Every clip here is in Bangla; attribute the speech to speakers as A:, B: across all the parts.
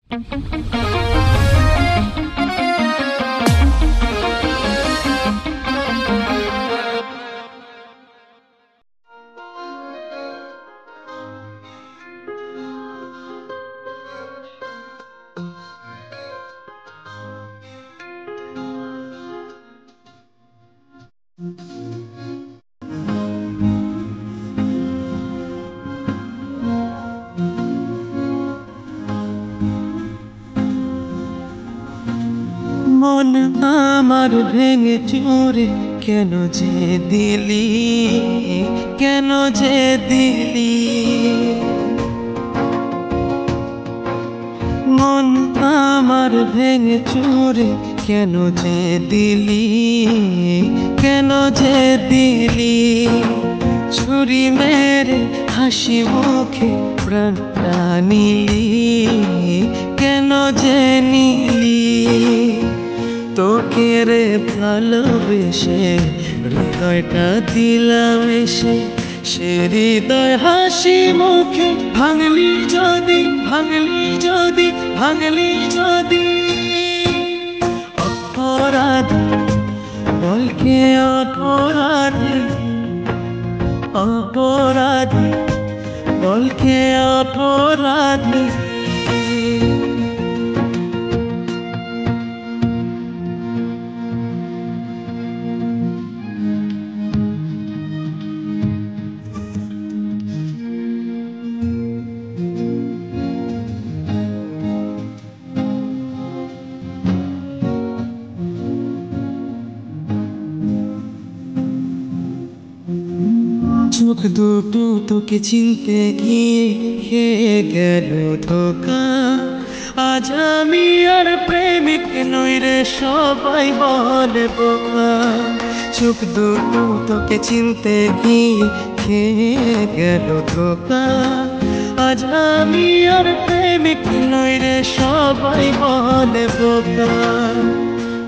A: মন আমার ভেঙে চুরে কেন যে দিলি, কেন যে দিলি। মন আমার ভেঙে চুরে কেন যে দিলি, কেন যে দিলি। ছুরি মেরে হাসি মুখে প্রাণটা নিলি, কেন যে নিলি। তোকে রে ভালোবেসে হৃদয়টা দিলাম এসে, সে হৃদয় হাসি মুখে ভাঙলি যদি, ভাঙলি যদি, ভাঙলি যদি। অপরাধী বলকে অপরাধী, অপরাধী বলকে অপরাধী। চোখ দুটো তোকে চিনতে গিয়ে খেয়ে গেল ধোকা। আজ আমি আর প্রেমিক নই রে, সবাই বলে বোকা। চোখ দুটো তোকে চিনতে গিয়ে খেয়ে গেল ধোকা। আজ আমি আর প্রেমিক নই রে, সবাই বলে বোকা।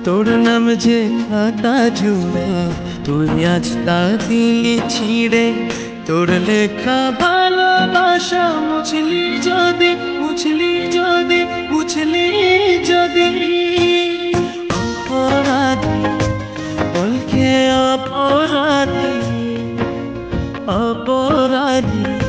A: তোর নাম যে খাতা জুড়ে, তুই আজ তা দিলি ছিঁড়ে। তোর লেখা ভালোবাসা মুছলি যদি, মুছলি যদি, মুছলি যদি। অপরাধী বলকে অপরাধী, অপরাধী।